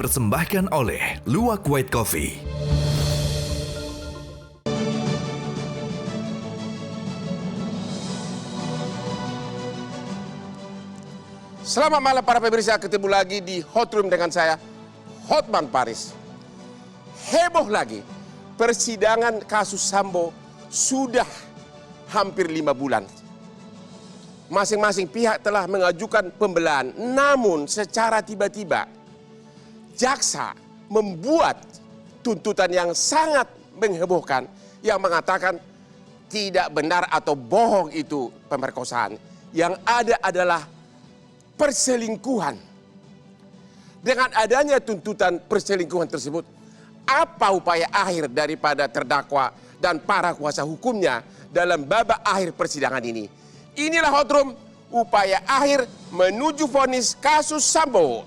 dipersembahkan oleh Luwak White Coffee. Selamat malam para pemirsa, ketemu lagi di Hot Room dengan saya, Hotman Paris. Heboh lagi, persidangan kasus Sambo sudah hampir 5 bulan. Masing-masing pihak telah mengajukan pembelaan, namun secara tiba-tiba jaksa membuat tuntutan yang sangat menghebohkan yang mengatakan tidak benar atau bohong itu pemerkosaan. Yang ada adalah perselingkuhan. Dengan adanya tuntutan perselingkuhan tersebut, apa upaya akhir daripada terdakwa dan para kuasa hukumnya dalam babak akhir persidangan ini? Inilah Hot Room, upaya akhir menuju vonis kasus Sambo.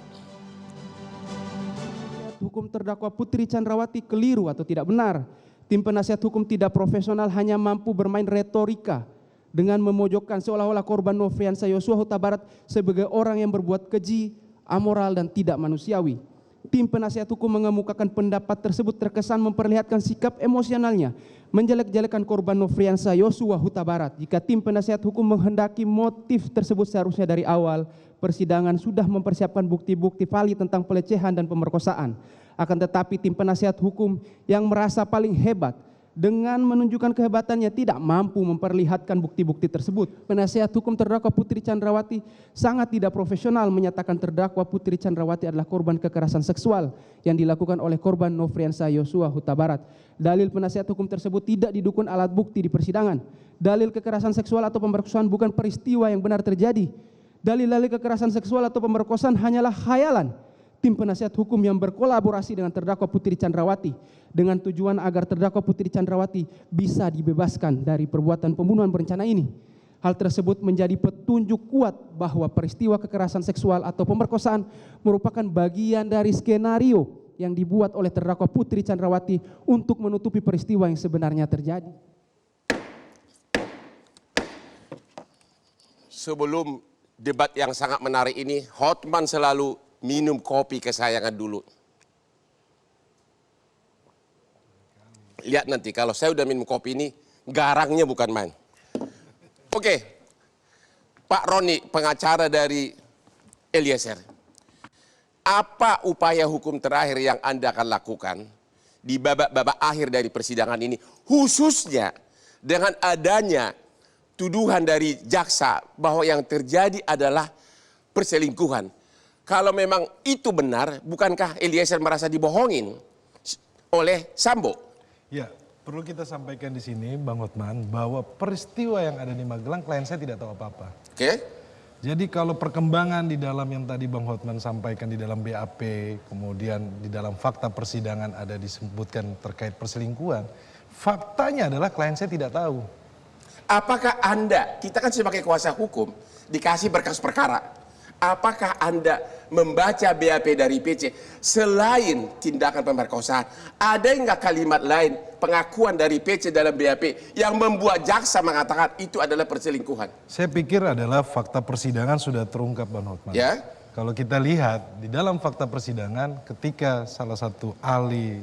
Hukum terdakwa Putri Chandrawati keliru atau tidak benar. Tim penasihat hukum tidak profesional hanya mampu bermain retorika dengan memojokkan seolah-olah korban Nofriansah Yosua Huta Barat sebagai orang yang berbuat keji, amoral dan tidak manusiawi. Tim penasihat hukum mengemukakan pendapat tersebut terkesan memperlihatkan sikap emosionalnya menjelek-jelekan korban Nofriansah Yosua Huta Barat. Jika tim penasihat hukum menghendaki motif tersebut, seharusnya dari awal persidangan sudah mempersiapkan bukti-bukti valid tentang pelecehan dan pemerkosaan. Akan tetapi tim penasihat hukum yang merasa paling hebat dengan menunjukkan kehebatannya tidak mampu memperlihatkan bukti-bukti tersebut. Penasihat hukum terdakwa Putri Chandrawati sangat tidak profesional menyatakan terdakwa Putri Chandrawati adalah korban kekerasan seksual yang dilakukan oleh korban Nofriansah Yosua Huta Barat. Dalil penasihat hukum tersebut tidak didukung alat bukti di persidangan. Dalil kekerasan seksual atau pemerkosaan bukan peristiwa yang benar terjadi. Dalil-dalil kekerasan seksual atau pemerkosaan hanyalah khayalan tim penasihat hukum yang berkolaborasi dengan terdakwa Putri Chandrawati dengan tujuan agar terdakwa Putri Chandrawati bisa dibebaskan dari perbuatan pembunuhan berencana ini. Hal tersebut menjadi petunjuk kuat bahwa peristiwa kekerasan seksual atau pemerkosaan merupakan bagian dari skenario yang dibuat oleh terdakwa Putri Chandrawati untuk menutupi peristiwa yang sebenarnya terjadi. Sebelum debat yang sangat menarik ini, Hotman selalu minum kopi kesayangan dulu. Lihat nanti kalau saya udah minum kopi ini, garangnya bukan main. Oke, Pak Roni, pengacara dari Eliezer. Apa upaya hukum terakhir yang Anda akan lakukan di babak-babak akhir dari persidangan ini, khususnya dengan adanya tuduhan dari jaksa bahwa yang terjadi adalah perselingkuhan? Kalau memang itu benar, bukankah Eliezer merasa dibohongin oleh Sambo? Ya, perlu kita sampaikan di sini, Bang Hotman, bahwa peristiwa yang ada di Magelang, klien saya tidak tahu apa-apa. Oke. Jadi kalau perkembangan di dalam yang tadi Bang Hotman sampaikan di dalam BAP, kemudian di dalam fakta persidangan ada disebutkan terkait perselingkuhan, faktanya adalah klien saya tidak tahu. Apakah Anda, kita kan sebagai kuasa hukum, dikasih berkas perkara. Apakah Anda membaca BAP dari PC selain tindakan pemerkosaan? Ada enggak kalimat lain pengakuan dari PC dalam BAP yang membuat jaksa mengatakan itu adalah perselingkuhan? Saya pikir adalah fakta persidangan sudah terungkap, Bang Hotman. Ya. Kalau kita lihat di dalam fakta persidangan ketika salah satu ahli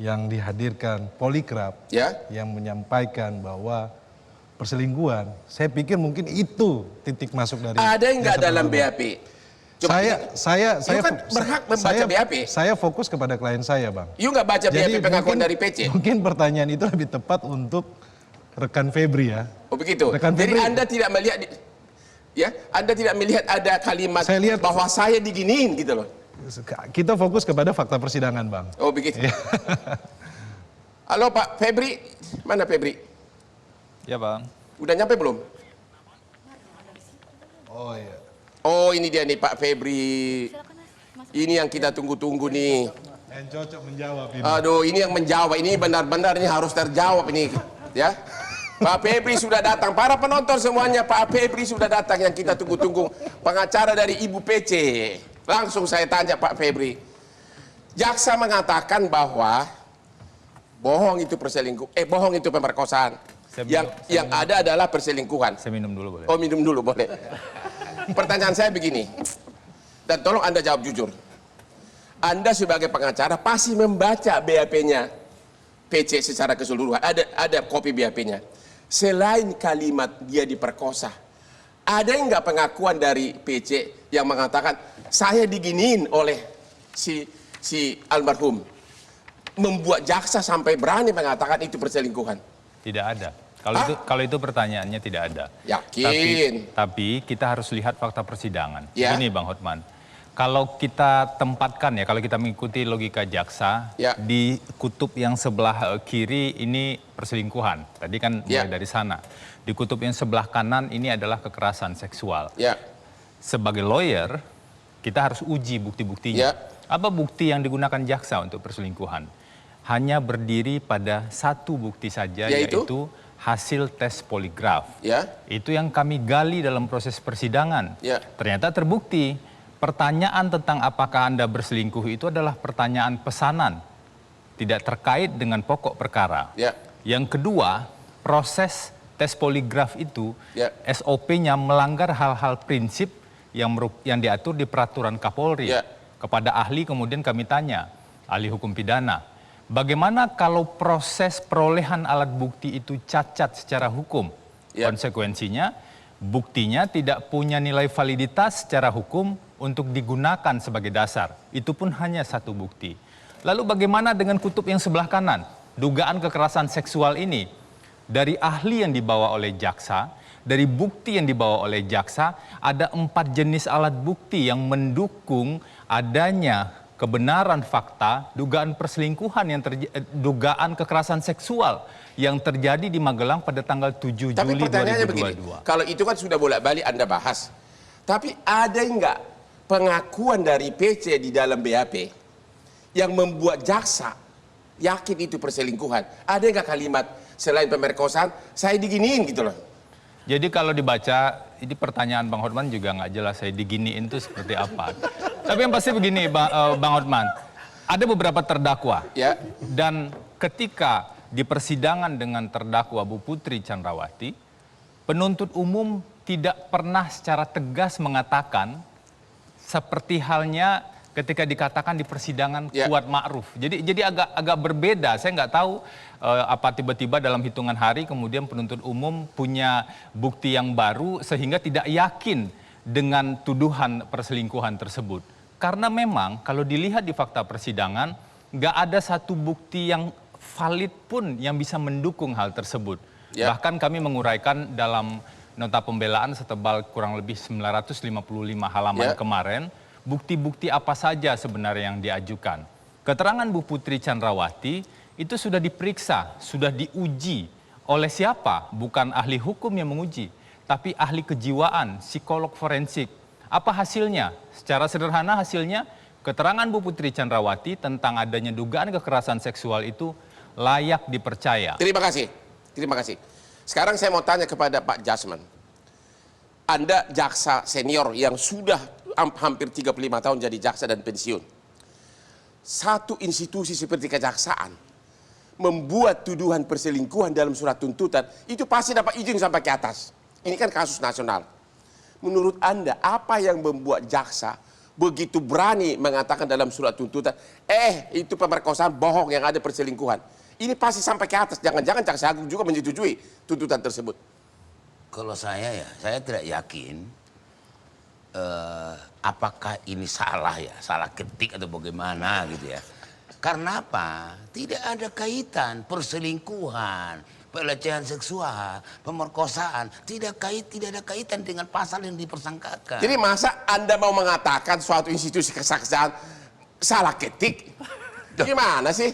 yang dihadirkan poligraf Ya. yang menyampaikan bahwa perselingkuhan, saya pikir mungkin itu titik masuk dari. Ada enggak dalam BAP? Saya kan berhak membaca BAP. Saya fokus kepada klien saya, Bang. You nggak baca BAP pengakuan dari PC? Mungkin pertanyaan itu lebih tepat untuk rekan Febri ya. Oh begitu. Rekan Jadi Febri, Anda tidak melihat, ya, Anda tidak melihat ada kalimat bahwa saya diginiin gitu loh. Kita fokus kepada fakta persidangan, Bang. Oh begitu. Halo Pak Febri, mana Febri? Ya Bang. Udah nyampe belum? Oh iya. Oh ini dia nih Pak Febri. Ini yang kita tunggu-tunggu nih. Yang cocok menjawab ini. Aduh ini yang menjawab, ini benar-benar ini harus terjawab ini. Ya. Pak Febri sudah datang, para penonton semuanya, Pak Febri sudah datang yang kita tunggu-tunggu. Pengacara dari Ibu PC. Langsung saya tanya Pak Febri. Jaksa mengatakan bahwa bohong itu bohong itu pemerkosaan. Yang ada adalah perselingkuhan. Saya minum dulu boleh? Oh minum dulu boleh. Pertanyaan saya begini, dan tolong Anda jawab jujur. Anda sebagai pengacara pasti membaca BAP-nya PC secara keseluruhan. Ada kopi BAP-nya. Selain kalimat dia diperkosa, ada nggak pengakuan dari PC yang mengatakan saya diginiin oleh si almarhum, membuat jaksa sampai berani mengatakan itu perselingkuhan? Tidak ada. Kalau itu pertanyaannya tidak ada. Yakin? Tapi kita harus lihat fakta persidangan. Ya. Ini Bang Hotman. Kalau kita tempatkan ya, kalau kita mengikuti logika jaksa, Ya. di kutub yang sebelah kiri ini perselingkuhan. Tadi kan mulai dari sana. Di kutub yang sebelah kanan ini adalah kekerasan seksual. Ya. Sebagai lawyer, kita harus uji bukti-buktinya. Ya. Apa bukti yang digunakan jaksa untuk perselingkuhan? Hanya berdiri pada satu bukti saja, yaitu hasil tes poligraf. Ya. Itu yang kami gali dalam proses persidangan. Ya. Ternyata terbukti. Pertanyaan tentang apakah Anda berselingkuh itu adalah pertanyaan pesanan, tidak terkait dengan pokok perkara. Ya. Yang kedua, proses tes poligraf itu Ya. SOP-nya melanggar hal-hal prinsip yang diatur di peraturan Kapolri. Ya. Kepada ahli kemudian kami tanya, ahli hukum pidana, bagaimana kalau proses perolehan alat bukti itu cacat secara hukum? Ya. Konsekuensinya, buktinya tidak punya nilai validitas secara hukum untuk digunakan sebagai dasar. Itu pun hanya satu bukti. Lalu bagaimana dengan kutub yang sebelah kanan? Dugaan kekerasan seksual ini dari ahli yang dibawa oleh jaksa, dari bukti yang dibawa oleh jaksa, ada 4 jenis alat bukti yang mendukung adanya kebenaran fakta dugaan perselingkuhan dugaan kekerasan seksual yang terjadi di Magelang pada tanggal 7 Tapi Juli pertanyaannya 2022. begini, kalau itu kan sudah bolak-balik Anda bahas. Tapi ada nggak pengakuan dari PC di dalam BAP yang membuat jaksa yakin itu perselingkuhan? Ada nggak kalimat selain pemerkosaan, saya diginiin gitu loh? Jadi kalau dibaca, ini pertanyaan Bang Hotman juga nggak jelas saya diginiin itu seperti apa. Tapi yang pasti begini Bang Hotman, ada beberapa terdakwa. Ya. Dan ketika di persidangan dengan terdakwa Bu Putri Chandrawati, penuntut umum tidak pernah secara tegas mengatakan seperti halnya ketika dikatakan di persidangan Kuat Ma'ruf. Jadi agak berbeda. Saya nggak tahu apa tiba-tiba dalam hitungan hari kemudian penuntut umum punya bukti yang baru sehingga tidak yakin dengan tuduhan perselingkuhan tersebut. Karena memang kalau dilihat di fakta persidangan nggak ada satu bukti yang valid pun yang bisa mendukung hal tersebut. Bahkan kami menguraikan dalam nota pembelaan setebal kurang lebih 955 halaman kemarin, bukti-bukti apa saja sebenarnya yang diajukan. Keterangan Bu Putri Chandrawati itu sudah diperiksa, sudah diuji oleh siapa? Bukan ahli hukum yang menguji, tapi ahli kejiwaan, psikolog forensik. Apa hasilnya? Secara sederhana hasilnya, keterangan Bu Putri Chandrawati tentang adanya dugaan kekerasan seksual itu layak dipercaya. Terima kasih. Terima kasih. Sekarang saya mau tanya kepada Pak Jasman. Anda jaksa senior yang sudah hampir 35 tahun jadi jaksa dan pensiun. Satu institusi seperti kejaksaan membuat tuduhan perselingkuhan dalam surat tuntutan, itu pasti dapat izin sampai ke atas. Ini kan kasus nasional. Menurut Anda, apa yang membuat jaksa begitu berani mengatakan dalam surat tuntutan, itu pemerkosaan bohong yang ada perselingkuhan? Ini pasti sampai ke atas. Jangan-jangan Jaksa Agung juga menyetujui tuntutan tersebut. Kalau saya tidak yakin apakah ini salah ya, salah ketik atau bagaimana gitu ya. Karena apa? Tidak ada kaitan perselingkuhan, pelecehan seksual, pemerkosaan, tidak ada kaitan dengan pasal yang dipersangkakan. Jadi masa Anda mau mengatakan suatu institusi kesaksian salah ketik? Gimana sih?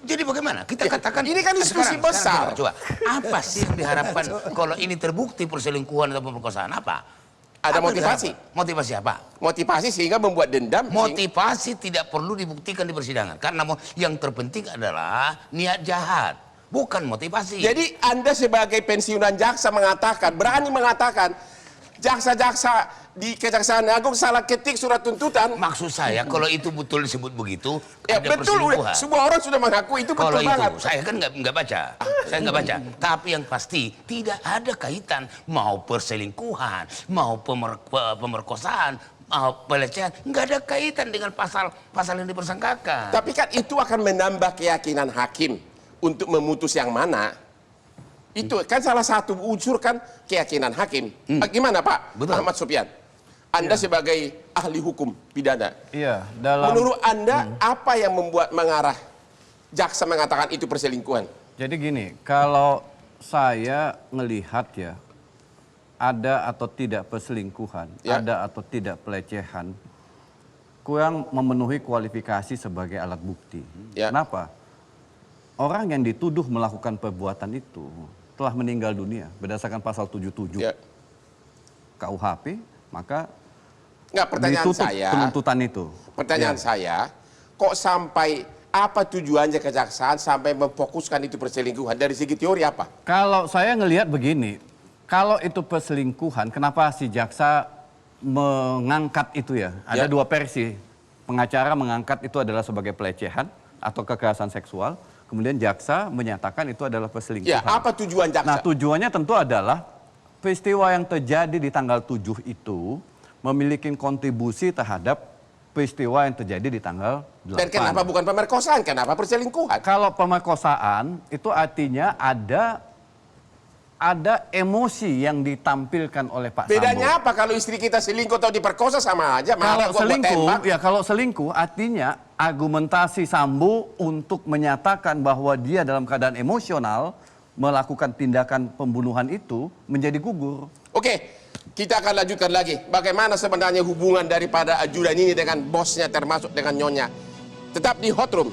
Jadi bagaimana? Kita katakan ini kan diskusi besar. Coba, apa sih yang diharapkan kalau ini terbukti perselingkuhan atau pemerkosaan? Apa? Ada motivasi. Motivasi apa? Motivasi sehingga membuat dendam. Motivasi tidak perlu dibuktikan di persidangan. Karena yang terpenting adalah niat jahat, bukan motivasi. Jadi Anda sebagai pensiunan jaksa mengatakan, berani mengatakan, jaksa-jaksa di Kejaksaan Agung salah ketik surat tuntutan. Maksud saya kalau itu betul disebut begitu, ya ada betul, perselingkuhan. Semua orang sudah mengaku itu betul kalau banget. Itu, saya kan nggak baca, saya nggak baca. Tapi yang pasti tidak ada kaitan mau perselingkuhan, mau pemerkosaan, pelecehan, nggak ada kaitan dengan pasal yang dipersangkakan. Tapi kan itu akan menambah keyakinan hakim untuk memutus yang mana. Itu kan salah satu unsur kan keyakinan hakim. Gimana Pak Betul. Ahmad Sofyan? Anda sebagai ahli hukum pidana. Iya, dalam Menurut Anda apa yang membuat mengarah jaksa mengatakan itu perselingkuhan? Jadi gini, kalau saya ngelihat ya, ada atau tidak perselingkuhan, Ya. ada atau tidak pelecehan, kurang memenuhi kualifikasi sebagai alat bukti. Ya. Kenapa? Orang yang dituduh melakukan perbuatan itu telah meninggal dunia berdasarkan pasal 77 Ya. KUHP, maka Nggak, pertanyaan ditutup saya. penuntutan itu. Pertanyaan Ya. saya, kok sampai apa tujuannya kejaksaan sampai memfokuskan itu perselingkuhan? Dari segi teori apa? Kalau saya ngelihat begini, kalau itu perselingkuhan, kenapa si jaksa mengangkat itu ya? Ada Ya. dua versi. Pengacara mengangkat itu adalah sebagai pelecehan atau kekerasan seksual. Kemudian jaksa menyatakan itu adalah perselingkuhan. Ya, apa tujuan jaksa? Nah, tujuannya tentu adalah peristiwa yang terjadi di tanggal 7 itu memiliki kontribusi terhadap peristiwa yang terjadi di tanggal 8. Dan kenapa bukan pemerkosaan? Kenapa perselingkuhan? Kalau pemerkosaan itu artinya ada emosi yang ditampilkan oleh Pak Sambo. Bedanya apa kalau istri kita selingkuh atau diperkosa sama aja? Kalau selingkuh, ya kalau selingkuh artinya argumentasi Sambo untuk menyatakan bahwa dia dalam keadaan emosional melakukan tindakan pembunuhan itu menjadi gugur. Oke, kita akan lanjutkan lagi. Bagaimana sebenarnya hubungan daripada ajudan ini dengan bosnya termasuk dengan nyonya. Tetap di Hot Room.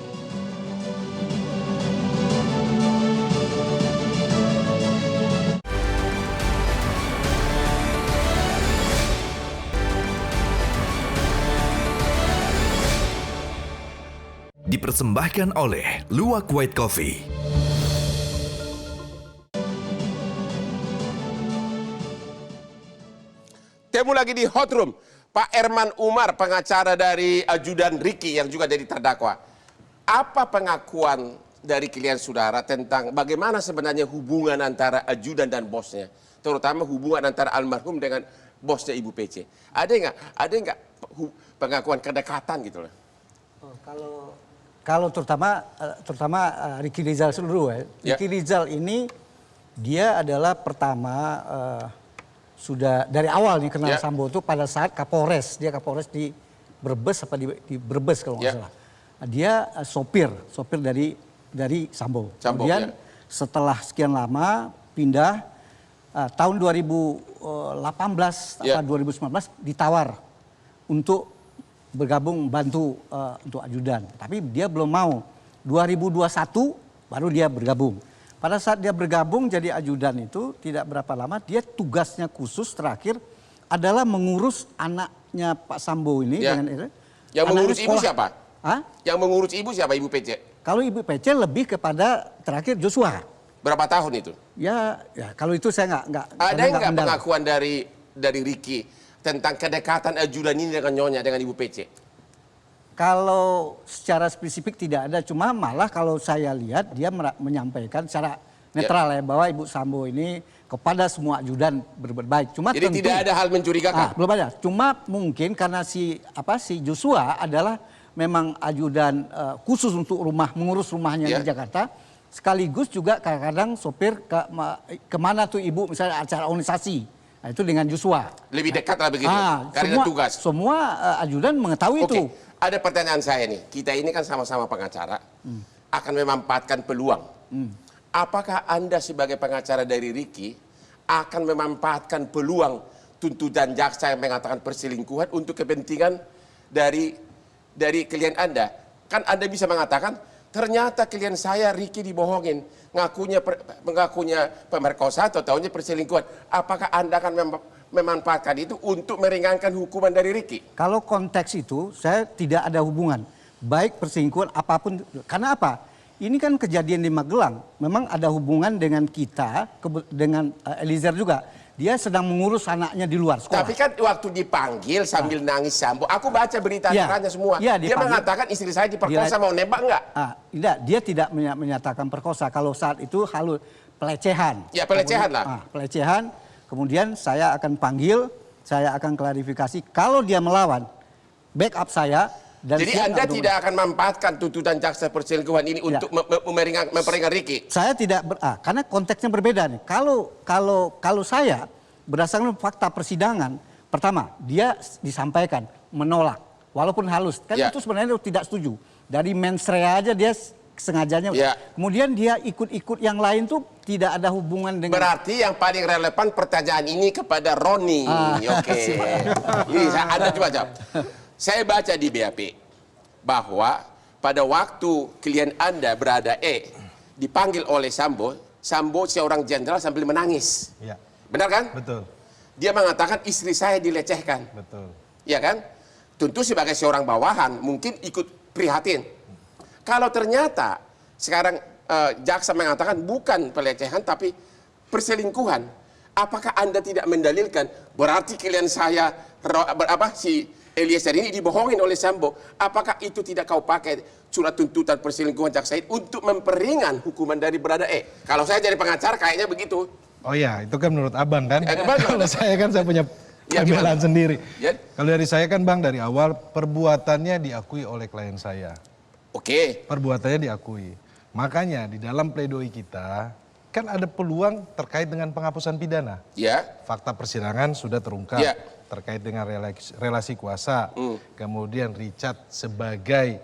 Dipersembahkan oleh Luwak White Coffee. Temu lagi di Hot Room. Pak Erman Umar, pengacara dari ajudan Ricky yang juga jadi terdakwa. Apa pengakuan dari klien saudara tentang bagaimana sebenarnya hubungan antara ajudan dan bosnya? Terutama hubungan antara almarhum dengan bosnya Ibu PC. Ada nggak pengakuan kedekatan gitu loh? Oh, kalau terutama Ricky Rizal dulu ya. Ya. Ricky Rizal ini dia adalah pertama sudah dari awal nih kenal Ya. Sambo itu pada saat Kapolres. Dia Kapolres di Brebes apa di Brebes kalau nggak Ya. salah. Dia sopir dari Sambo. Sambo, Kemudian ya. setelah sekian lama pindah tahun 2018 Ya. atau 2019 ditawar untuk bergabung bantu untuk ajudan. Tapi dia belum mau. 2021 baru dia bergabung. Pada saat dia bergabung jadi ajudan itu tidak berapa lama dia tugasnya khusus terakhir adalah mengurus anaknya Pak Sambo ini Ya. dengan Yang mengurus anaknya ibu sekolah. siapa? Hah? Yang mengurus ibu siapa? Ibu PC. Kalau Ibu PC lebih kepada terakhir Joshua. Berapa tahun itu? Ya kalau itu saya nggak Ada saya nggak mendalam. pengakuan dari Ricky tentang kedekatan ajudan ini dengan nyonya, dengan Ibu PC? Kalau secara spesifik tidak ada, cuma malah kalau saya lihat dia menyampaikan secara netral ya bahwa Ibu Sambo ini kepada semua ajudan berbuat baik. Cuma Jadi tentu, tidak ada hal mencurigakan? belum ada. Cuma mungkin karena si Joshua adalah memang ajudan khusus untuk mengurus rumahnya Ya. di Jakarta. Sekaligus juga kadang-kadang sopir kemana tuh ibu misalnya acara organisasi. Nah, itu dengan Joshua. Lebih dekat lah begitu, karena tugas. Semua ajudan mengetahui Oke, itu. ada pertanyaan saya nih. Kita ini kan sama-sama pengacara, akan memanfaatkan peluang. Apakah Anda sebagai pengacara dari Ricky akan memanfaatkan peluang tuntutan jaksa yang mengatakan perselingkuhan untuk kepentingan dari klien Anda? Kan Anda bisa mengatakan, ternyata klien saya Ricky dibohongin, mengakunya pemerkosa atau tahunya perselingkuhan. Apakah Anda akan memanfaatkan itu untuk meringankan hukuman dari Ricky? Kalau konteks itu saya tidak ada hubungan. Baik perselingkuhan apapun. Karena apa? Ini kan kejadian di Magelang. Memang ada hubungan dengan kita, dengan Eliezer juga. Dia sedang mengurus anaknya di luar sekolah. Tapi kan waktu dipanggil sambil nangis Sambo, aku baca berita Ya. acaranya semua. Ya, dia dipanggil. mengatakan istri saya diperkosa, Dia- mau nembak enggak? Tidak, dia tidak menyatakan perkosa. Kalau saat itu pelecehan. Ya, pelecehan lah. Pelecehan. Kemudian saya akan panggil saya akan klarifikasi. Kalau dia melawan, backup saya. Dan Jadi Anda tidak akan memanfaatkan tuntutan jaksa perselingkuhan ini untuk memperingat Ricky? Saya tidak, karena konteksnya berbeda nih. Kalau saya berdasarkan fakta persidangan, pertama dia disampaikan menolak, walaupun halus. Kan itu sebenarnya tidak setuju. Dari mens rea aja dia sengajanya. Kemudian dia ikut-ikut yang lain tuh tidak ada hubungan dengan. Berarti yang paling relevan pertanyaan ini kepada Roni. Oke. Ini Anda coba jawab. Saya baca di BAP bahwa pada waktu klien Anda berada dipanggil oleh Sambo seorang jenderal sambil menangis. Ya. Benar kan? Betul. Dia mengatakan istri saya dilecehkan. Betul. Ya kan? Tentu sebagai seorang bawahan mungkin ikut prihatin. Kalau ternyata sekarang jaksa mengatakan bukan pelecehan tapi perselingkuhan, apakah Anda tidak mendalilkan berarti klien saya si Eliezer ini dibohongin oleh Sambo? Apakah itu tidak kau pakai surat tuntutan perselingkuhan jaksa itu untuk memperingan hukuman dari berada Kalau saya jadi pengacara kayaknya begitu. Oh ya, itu kan menurut abang kan. Kalau saya kan saya punya pembelaan sendiri. Kalau dari saya kan bang, dari awal perbuatannya diakui oleh klien saya. Oke. Perbuatannya diakui. Makanya di dalam pledoi kita kan ada peluang terkait dengan penghapusan pidana. Ya. Fakta persidangan sudah terungkap. Ya. Terkait dengan relasi kuasa, kemudian Richard sebagai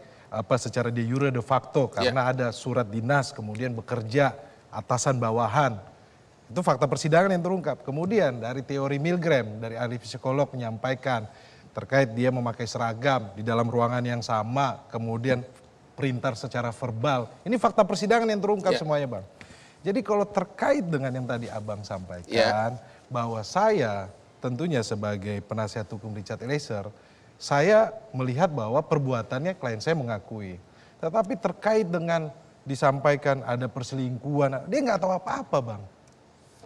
secara de jure de facto karena ada surat dinas, kemudian bekerja atasan bawahan, itu fakta persidangan yang terungkap. Kemudian dari teori Milgram, dari ahli psikolog menyampaikan terkait dia memakai seragam di dalam ruangan yang sama, kemudian perintah secara verbal, ini fakta persidangan yang terungkap semuanya bang. Jadi kalau terkait dengan yang tadi abang sampaikan, bahwa saya tentunya sebagai penasihat hukum Richard Eliezer, saya melihat bahwa perbuatannya klien saya mengakui. Tetapi terkait dengan disampaikan ada perselingkuhan, dia nggak tahu apa-apa bang.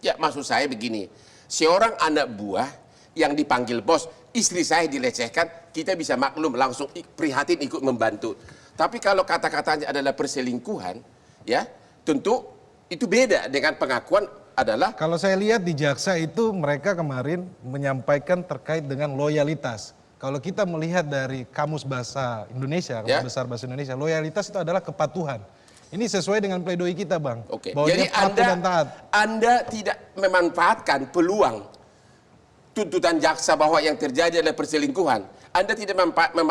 Ya maksud saya begini, seorang anak buah yang dipanggil bos, istri saya dilecehkan, kita bisa maklum langsung prihatin ikut membantu. Tapi kalau kata-katanya adalah perselingkuhan, ya tentu itu beda dengan pengakuan adalah. Kalau saya lihat di jaksa itu mereka kemarin menyampaikan terkait dengan loyalitas. Kalau kita melihat dari Kamus Bahasa Indonesia, Kamus Besar Bahasa Indonesia, loyalitas itu adalah kepatuhan. Ini sesuai dengan pledoi kita bang. Oke. Bahwa Jadi dia patuh dan taat. Anda tidak memanfaatkan peluang tuntutan jaksa bahwa yang terjadi adalah perselingkuhan. Anda tidak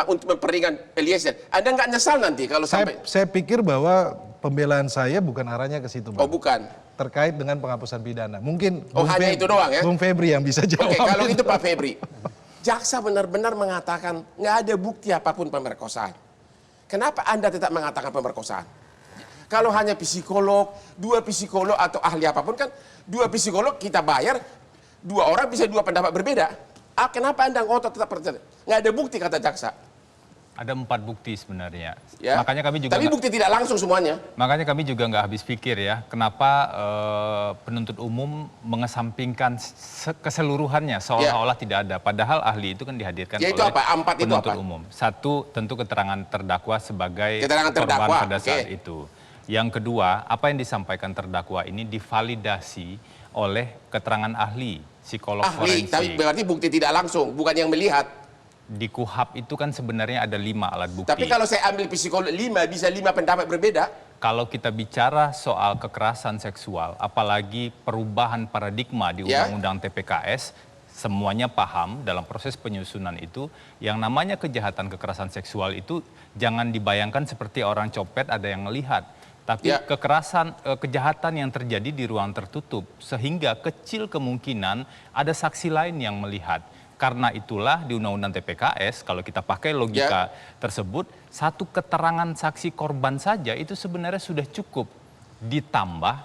untuk memperingan Eliezer. Anda nggak nyesal nanti kalau sampai. Saya pikir bahwa pembelaan saya bukan arahnya ke situ bang. Oh bukan. Terkait dengan penghapusan pidana. Mungkin hanya itu doang ya? Bung Febri yang bisa jawab. Oke, kalau itu Pak Febri. Jaksa benar-benar mengatakan nggak ada bukti apapun pemerkosaan. Kenapa Anda tetap mengatakan pemerkosaan? Kalau hanya psikolog, 2 psikolog atau ahli apapun kan 2 psikolog kita bayar, 2 orang bisa 2 pendapat berbeda. Kenapa Anda ngotot tetap percaya? Nggak ada bukti kata jaksa. Ada 4 bukti sebenarnya. Ya. Makanya kami juga. Tapi bukti tidak langsung semuanya. Makanya kami juga nggak habis pikir ya, kenapa penuntut umum mengesampingkan keseluruhannya seolah-olah tidak ada. Padahal ahli itu kan dihadirkan oleh penuntut umum. 1, tentu keterangan terdakwa sebagai korban pada saat itu. Yang kedua, apa yang disampaikan terdakwa ini divalidasi oleh keterangan ahli, psikolog forensik. Tapi berarti bukti tidak langsung, bukan yang melihat. Di KUHAP itu kan sebenarnya ada 5 alat bukti. Tapi kalau saya ambil psikolog 5, bisa 5 pendapat berbeda. Kalau kita bicara soal kekerasan seksual, apalagi perubahan paradigma di Undang-Undang TPKS, semuanya paham dalam proses penyusunan itu, yang namanya kejahatan kekerasan seksual itu jangan dibayangkan seperti orang copet ada yang melihat. Tapi kejahatan yang terjadi di ruang tertutup, sehingga kecil kemungkinan ada saksi lain yang melihat. Karena itulah di Undang-Undang TPKS, kalau kita pakai logika tersebut, 1 keterangan saksi korban saja itu sebenarnya sudah cukup. Ditambah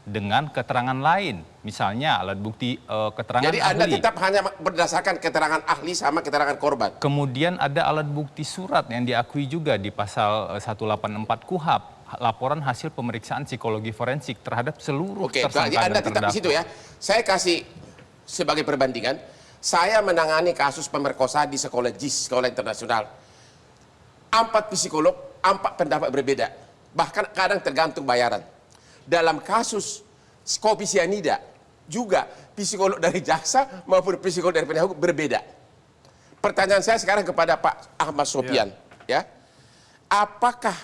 dengan keterangan lain. Misalnya alat bukti keterangan ahli. Jadi Anda tetap hanya berdasarkan keterangan ahli sama keterangan korban? Kemudian ada alat bukti surat yang diakui juga di pasal 184 KUHAP. Laporan hasil pemeriksaan psikologi forensik terhadap seluruh tersangka dan terdakwa. Anda tetap di situ ya. Saya kasih sebagai perbandingan. Saya menangani kasus pemerkosaan di sekolah JIS, sekolah internasional. 4 psikolog, 4 pendapat berbeda. Bahkan kadang tergantung bayaran. Dalam kasus kopi sianida, juga psikolog dari jaksa maupun psikolog dari penegak hukum berbeda. Pertanyaan saya sekarang kepada Pak Ahmad Sopyan, ya, apakah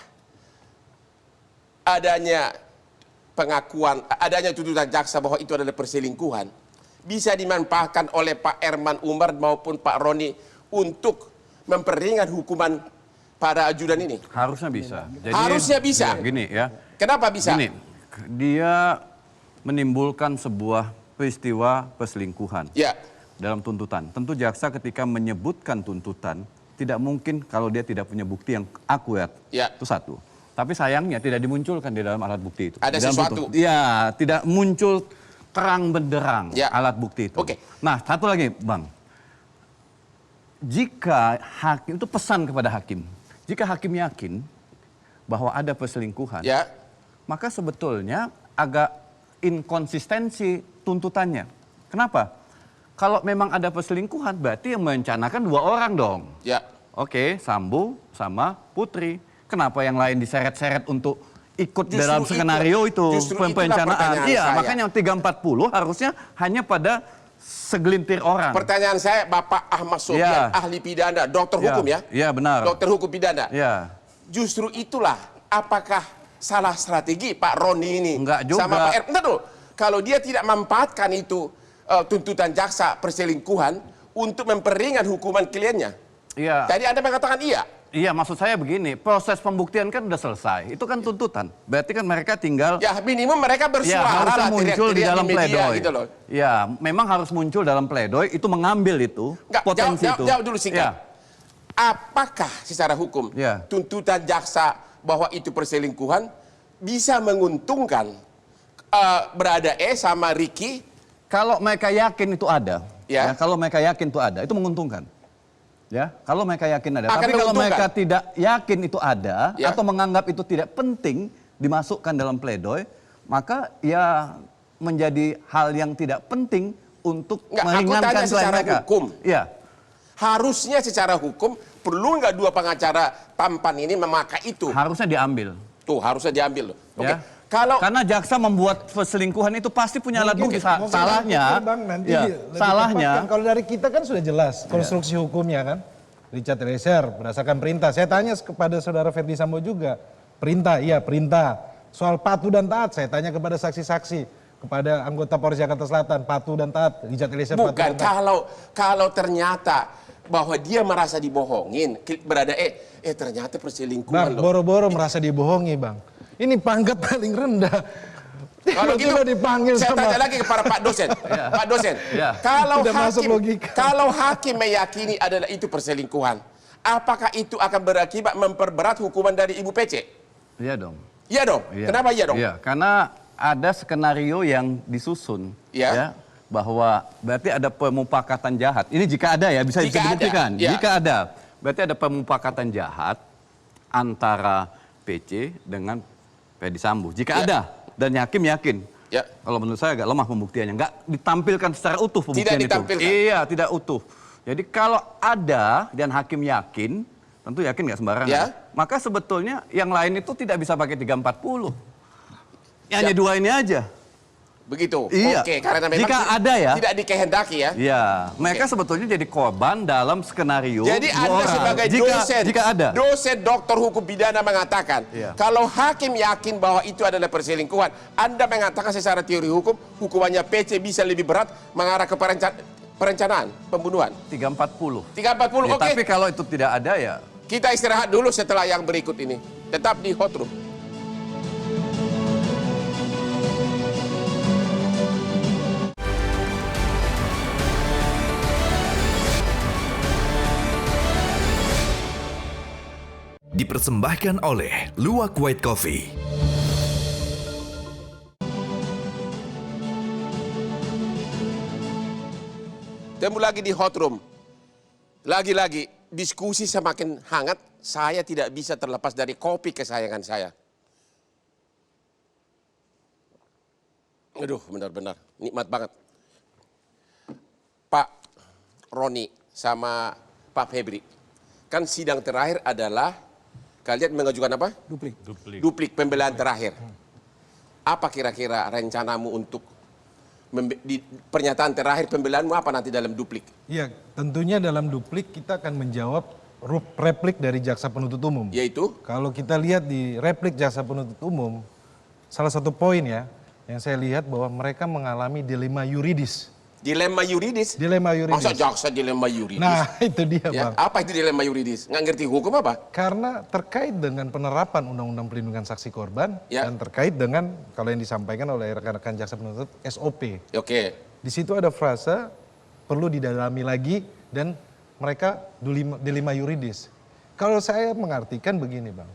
adanya pengakuan, adanya tuntutan jaksa bahwa itu adalah perselingkuhan bisa dimanfaatkan oleh Pak Erman Umar maupun Pak Roni untuk memperingan hukuman para ajudan ini? Harusnya bisa. Jadi, Harusnya bisa. Ya, gini ya. Kenapa bisa? Gini, dia menimbulkan sebuah peristiwa perselingkuhan Ya, dalam tuntutan. Tentu jaksa ketika menyebutkan tuntutan tidak mungkin kalau dia tidak punya bukti yang akurat. Ya. Itu satu. Tapi sayangnya tidak dimunculkan di dalam alat bukti itu. Ada Di dalam sesuatu. Ya, tidak muncul terang benderang Ya. alat bukti itu. Oke. Nah, satu lagi, Bang. Jika hakim, itu pesan kepada hakim. Jika hakim yakin bahwa ada perselingkuhan, ya, maka sebetulnya agak inkonsistensi tuntutannya. Kenapa? Kalau memang ada perselingkuhan, berarti yang merencanakan 2 orang dong. ya. Oke, Sambo sama Putri. Kenapa yang lain diseret-seret untuk ikut Justru dalam skenario itu justru itulah perencanaan? pertanyaan Iya, saya. makanya yang 340 harusnya hanya pada segelintir orang. Pertanyaan saya, Bapak Ahmad Sopyan, Ya. ahli pidana, dokter hukum ya? Iya, benar. Dokter hukum pidana. Iya. Justru itulah, apakah salah strategi Pak Roni ini? Enggak juga. Sama Pak R. Entar dulu, kalau dia tidak memanfaatkan itu tuntutan jaksa perselingkuhan untuk memperingan hukuman kliennya. Iya. Tadi Anda mengatakan iya. Iya, maksud saya begini, proses pembuktian kan udah selesai. Itu kan tuntutan. Berarti kan mereka tinggal Ya minimum mereka ya, bersuara harusnya lah, muncul di teriak-teriak dalam media pledoi. gitu loh. Ya, memang harus muncul dalam pledoi, itu mengambil itu, Enggak, potensi itu. jawab dulu singkat. Ya. Apakah secara hukum Ya. tuntutan jaksa bahwa itu perselingkuhan bisa menguntungkan berada sama Ricky? Kalau mereka yakin itu ada, Ya. kalau mereka yakin itu ada, itu menguntungkan. Ya, kalau mereka yakin ada. Akan Tapi kalau menguntungkan. mereka tidak yakin itu ada Ya. atau menganggap itu tidak penting dimasukkan dalam pledoi, maka ya menjadi hal yang tidak penting untuk Enggak, aku meringankan tanya klien secara mereka. hukum. Iya. Harusnya secara hukum perlu nggak 2 pengacara tampan ini memakai itu? Harusnya diambil. Tuh harusnya diambil. Oke. Ya. Kalau Karena jaksa membuat perselingkuhan itu pasti punya alat bukti. Mungkin Salahnya, Bang, nanti ya, lebih salahnya, tepat kan. Kalau dari kita kan sudah jelas konstruksi hukumnya kan. Richard Eliezer berdasarkan perintah. Saya tanya kepada saudara Ferdi Sambo juga. Perintah, iya perintah. Soal patuh dan taat, saya tanya kepada saksi-saksi. Kepada anggota Polres Jakarta Selatan, patuh dan taat. Richard Eliezer patuh bukan dan taat. kalau ternyata bahwa dia merasa dibohongin, berada ternyata perselingkuhan Bang, loh. boro-boro merasa dibohongi bang. Ini pangkat paling rendah. Kalau gitu Tiba-tiba dipanggil saya sama tanya lagi kepada Pak dosen. Pak dosen, Ya. Tidak masuk logika. kalau hakim meyakini adalah itu perselingkuhan, apakah itu akan berakibat memperberat hukuman dari Ibu PC? iya dong. Iya dong. Iya. Kenapa iya dong? Iya, karena ada skenario yang disusun, Iya. ya, bahwa berarti ada pemufakatan jahat. Ini jika ada ya, bisa Jika dibuktikan. ada, ya. Jika ada, berarti ada pemufakatan jahat antara PC dengan Ferdi Sambo. Jika Ya. ada, dan hakim yakin. Ya. Kalau menurut saya agak lemah pembuktiannya, nggak ditampilkan secara utuh pembuktian Tidak itu. ditampilkan. Iya, tidak utuh. Jadi kalau ada dan hakim yakin, tentu yakin nggak sembarangan. Ya. Maka sebetulnya yang lain itu tidak bisa pakai 340. Hanya Siap. 2 ini aja. Begitu. Iya. Oke, karena memang Jika ada ya. tidak dikehendaki ya. Iya, mereka sebetulnya jadi korban dalam skenario. Jadi 2 Anda orang. sebagai Jika ada. dosen dokter hukum pidana mengatakan, Iya. kalau hakim yakin bahwa itu adalah perselingkuhan, Anda mengatakan secara teori hukum, hukumannya PC bisa lebih berat mengarah ke perencanaan pembunuhan. 340. 340, Ya, oke. Tapi kalau itu tidak ada ya. Kita istirahat dulu setelah yang berikut ini. Tetap di Hot Room. Dipersembahkan oleh Luwak White Coffee. Temu lagi di Hot Room. Lagi-lagi diskusi semakin hangat. Saya tidak bisa terlepas dari kopi kesayangan saya. Aduh, benar-benar nikmat banget. Pak Roni sama Pak Febri. Kan sidang terakhir adalah kalian mengajukan apa? Duplik pembelaan terakhir. Apa kira-kira rencanamu untuk Di pernyataan terakhir pembelaanmu apa nanti dalam duplik? Ya, tentunya dalam duplik kita akan menjawab replik dari jaksa penuntut umum. Yaitu? Kalau kita lihat di replik jaksa penuntut umum, salah satu poin ya, yang saya lihat bahwa mereka mengalami dilema yuridis. Dilema yuridis? Dilema yuridis. Masa jaksa dilema yuridis? Nah, itu dia Ya, Bang. apa itu dilema yuridis? Nggak ngerti hukum apa? Karena terkait dengan penerapan Undang-Undang Perlindungan Saksi Korban Ya. dan terkait dengan kalau yang disampaikan oleh rekan-rekan jaksa penuntut SOP. Oke. Di situ ada frasa perlu didalami lagi dan mereka dilema yuridis. Kalau saya mengartikan begini Bang,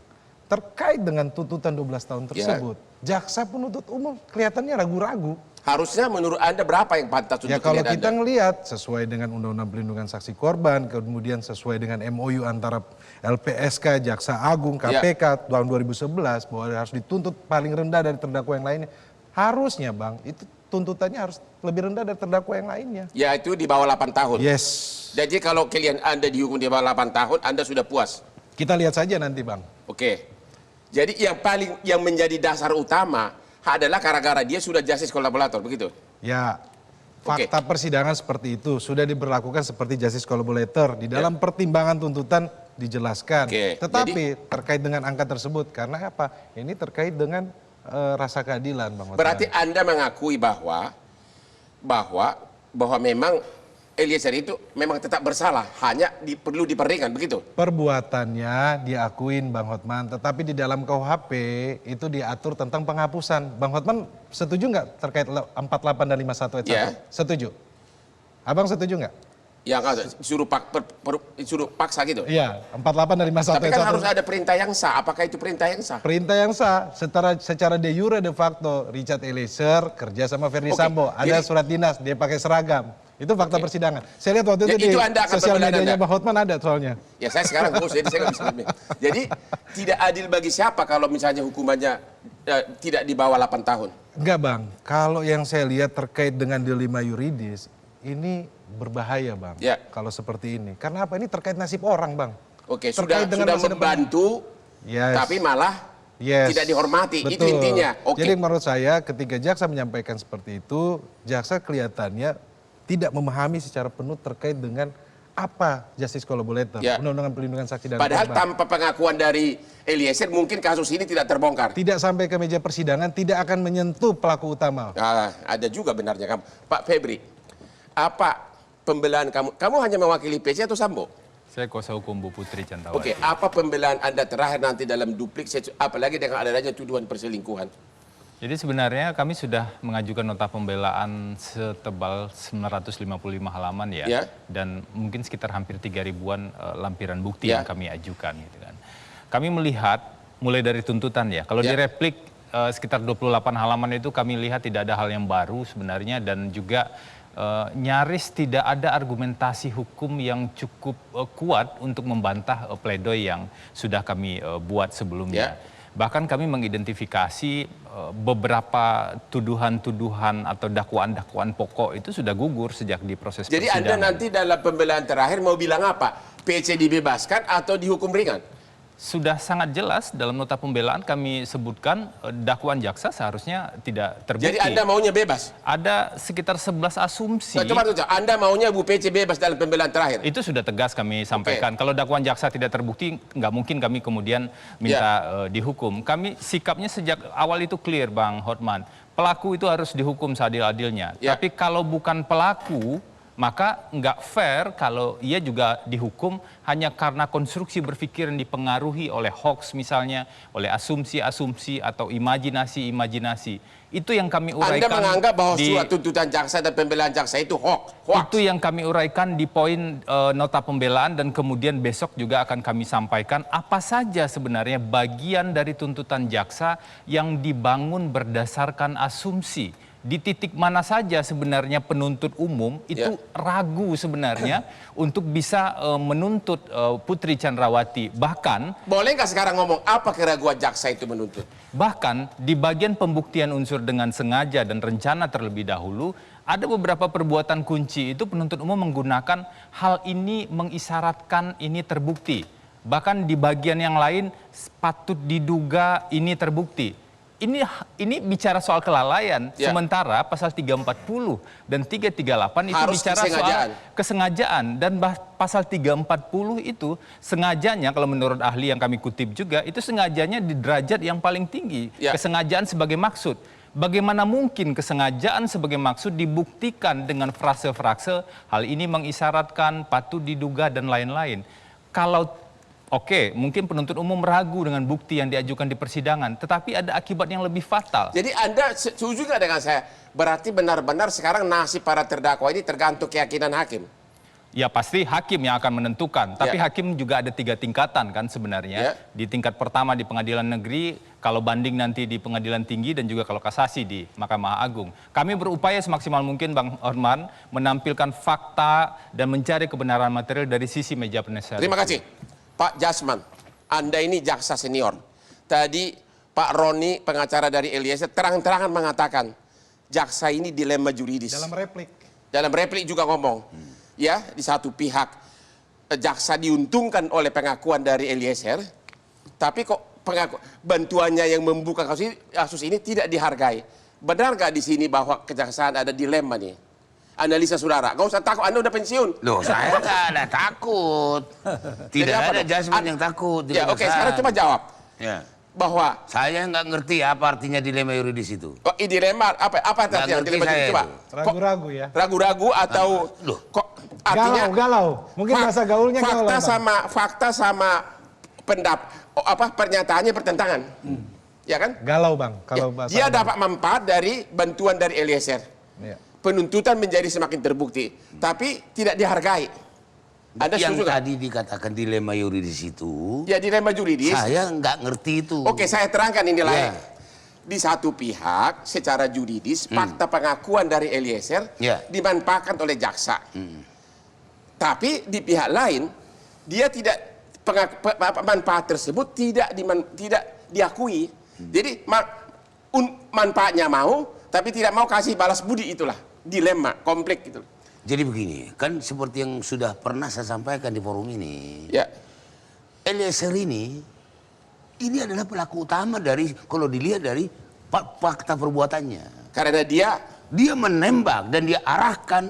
terkait dengan tuntutan 12 tahun tersebut, jaksa penuntut umum kelihatannya ragu-ragu. Harusnya menurut Anda berapa yang pantas untuk Ya kalau klien kita Anda? ngelihat sesuai dengan Undang-Undang Perlindungan Saksi Korban, kemudian sesuai dengan MOU antara LPSK, Jaksa Agung, KPK tahun 2011 bahwa harus dituntut paling rendah dari terdakwa yang lainnya. Harusnya Bang, itu tuntutannya harus lebih rendah dari terdakwa yang lainnya. Ya itu di bawah 8 tahun. Yes. Jadi kalau klien Anda dihukum di bawah 8 tahun, Anda sudah puas? Kita lihat saja nanti Bang. Oke. Jadi yang menjadi dasar utama adalah gara-gara dia sudah justice collaborator, begitu? Ya, fakta persidangan seperti itu sudah diberlakukan seperti justice collaborator di dalam pertimbangan tuntutan dijelaskan. Oke, Tetapi terkait dengan angka tersebut karena apa? Ini terkait dengan rasa keadilan, Bang. Berarti Anda mengakui bahwa memang Eliezer itu memang tetap bersalah, hanya perlu diperdagkan, begitu? Perbuatannya diakuin Bang Hotman, tetapi di dalam KUHP itu diatur tentang penghapusan. Bang Hotman setuju nggak terkait 48 dan 51 ayat 1? Ya. Setuju. Abang setuju nggak? Yang suruh paksa gitu? Iya, 48 dan 51 Tapi ayat kan 1. harus ada perintah yang sah. Apakah itu perintah yang sah? Perintah yang sah, secara de jure de facto Richard Eliezer kerja sama Ferdi Oke, Sambo, ada jadi- surat dinas, dia pakai seragam. Itu fakta persidangan. Saya lihat waktu Ya, itu itu di Anda akan sosial pembelaan medianya Anda. Bang Hotman ada soalnya. Ya saya sekarang bos, jadi saya nggak bisa lebih. Jadi tidak adil bagi siapa kalau misalnya hukumannya tidak di bawah 8 tahun? Enggak Bang, kalau yang saya lihat terkait dengan dilema yuridis, ini berbahaya Bang. Ya. Kalau seperti ini. Karena apa? Ini terkait nasib orang Bang. Oke, Terkait sudah dengan masa depan. membantu, Yes. tapi malah Yes. tidak dihormati. Itu Betul. intinya. Oke. Jadi menurut saya ketika jaksa menyampaikan seperti itu, jaksa kelihatannya tidak memahami secara penuh terkait dengan apa justice collaborator, Ya. Undang-Undang Perlindungan Saksi dan Padahal Korban. tanpa pengakuan dari Eliezer mungkin kasus ini tidak terbongkar. Tidak sampai ke meja persidangan, tidak akan menyentuh pelaku utama. Ada juga benarnya kamu. Pak Febri, apa pembelaan kamu? Kamu hanya mewakili PC atau Sambo? Saya kuasa hukum Bu Putri Candrawati. Oke, apa pembelaan Anda terakhir nanti dalam duplik, apalagi dengan adanya tuduhan perselingkuhan? Jadi sebenarnya kami sudah mengajukan nota pembelaan setebal 955 halaman ya. Ya. Dan mungkin sekitar hampir 3.000-an lampiran bukti Ya. yang kami ajukan gitu kan. Kami melihat mulai dari tuntutan ya. Kalau Ya. di replik sekitar 28 halaman itu kami lihat tidak ada hal yang baru sebenarnya dan juga nyaris tidak ada argumentasi hukum yang cukup kuat untuk membantah pledoi yang sudah kami buat sebelumnya. Ya. Bahkan kami mengidentifikasi beberapa tuduhan-tuduhan atau dakwaan-dakwaan pokok itu sudah gugur sejak di proses Jadi persidangan. Anda nanti dalam pembelaan terakhir mau bilang apa? PC dibebaskan atau dihukum ringan? Sudah sangat jelas dalam nota pembelaan kami sebutkan dakwaan jaksa seharusnya tidak terbukti. Jadi Anda maunya bebas? Ada sekitar 11 asumsi. Nah, coba Anda maunya Bu PC bebas dalam pembelaan terakhir? Itu sudah tegas kami sampaikan. Kalau dakwaan jaksa tidak terbukti, nggak mungkin kami kemudian minta dihukum. Kami sikapnya sejak awal itu clear, Bang Hotman. Pelaku itu harus dihukum seadil-adilnya. Ya. Tapi kalau bukan pelaku, maka nggak fair kalau ia juga dihukum hanya karena konstruksi berpikir yang dipengaruhi oleh hoax misalnya, oleh asumsi-asumsi atau imajinasi-imajinasi. Itu yang kami uraikan. Anda menganggap bahwa di- surat tuntutan jaksa dan pembelaan jaksa itu hoax? Itu yang kami uraikan di poin nota pembelaan dan kemudian besok juga akan kami sampaikan apa saja sebenarnya bagian dari tuntutan jaksa yang dibangun berdasarkan asumsi. Di titik mana saja sebenarnya penuntut umum itu ragu sebenarnya untuk bisa menuntut Putri Candrawati. Bahkan Boleh nggak sekarang ngomong apa keraguan jaksa itu menuntut? Bahkan di bagian pembuktian unsur dengan sengaja dan rencana terlebih dahulu, ada beberapa perbuatan kunci itu penuntut umum menggunakan hal ini mengisyaratkan ini terbukti. Bahkan di bagian yang lain patut diduga ini terbukti. ini bicara soal kelalaian. Ya. Sementara pasal 340 dan 338 itu Harus bicara kesengajaan. soal kesengajaan, dan pasal 340 itu sengajanya, kalau menurut ahli yang kami kutip juga, itu sengajanya di derajat yang paling tinggi. Ya. Kesengajaan sebagai maksud. Bagaimana mungkin kesengajaan sebagai maksud dibuktikan dengan frase-frase hal ini mengisyaratkan, patut diduga, dan lain-lain. Kalau oke, mungkin penuntut umum ragu dengan bukti yang diajukan di persidangan, tetapi ada akibat yang lebih fatal. Jadi Anda setuju nggak dengan saya? Berarti benar-benar sekarang nasib para terdakwa ini tergantung keyakinan hakim. Ya pasti hakim yang akan menentukan, tapi Ya. hakim juga ada 3 tingkatan kan sebenarnya. Ya. Di tingkat pertama di pengadilan negeri, kalau banding nanti di pengadilan tinggi, dan juga kalau kasasi di Mahkamah Agung. Kami berupaya semaksimal mungkin Bang Horman menampilkan fakta dan mencari kebenaran material dari sisi meja penasihat. Terima kasih. Pak Jasman, Anda ini jaksa senior. Tadi Pak Roni, pengacara dari Eliezer, terang-terangan mengatakan jaksa ini dilema juridis. Dalam replik juga ngomong, ya, di satu pihak jaksa diuntungkan oleh pengakuan dari Eliezer, tapi kok bantuannya yang membuka kasus ini tidak dihargai. Benar nggak di sini bahwa kejaksaan ada dilema nih? Analisa saudara, nggak usah takut, Anda udah pensiun. Loh, saya nggak ada takut. Tidak Jadi apa ada dong? Jasmine yang takut. Ya, oke, sekarang coba jawab. Ya. Bahwa Saya nggak ngerti apa artinya dilema yuridis itu. dilema apa Nggak artinya ngerti dilema saya coba? itu. Ragu-ragu ya. Ragu-ragu atau Loh. kok artinya Galau. Mungkin bahasa gaulnya galau. fakta sama pernyataannya bertentangan. Ya kan? Galau Bang. Kalau Ya, bahasa dia Bang. dapat manfaat dari bantuan dari Eliezer. Ya. Penuntutan menjadi semakin terbukti, tapi tidak dihargai. Anda Yang setuju nggak? tadi dikatakan dilema yuridis itu, Ya, dilema juridis. saya nggak ngerti itu. Oke, saya terangkan ini lain. Ya. Di satu pihak, secara juridis, fakta pengakuan dari Eliezer Ya. dimanfaatkan oleh jaksa. Tapi di pihak lain, dia tidak manfaat tersebut tidak diakui. Jadi manfaatnya mau, tapi tidak mau kasih balas budi, itulah dilema, konflik gitu. Jadi begini, kan seperti yang sudah pernah saya sampaikan di forum ini, Ya, Eliezer ini adalah pelaku utama dari, kalau dilihat dari fakta perbuatannya. karena dia Menembak dan dia arahkan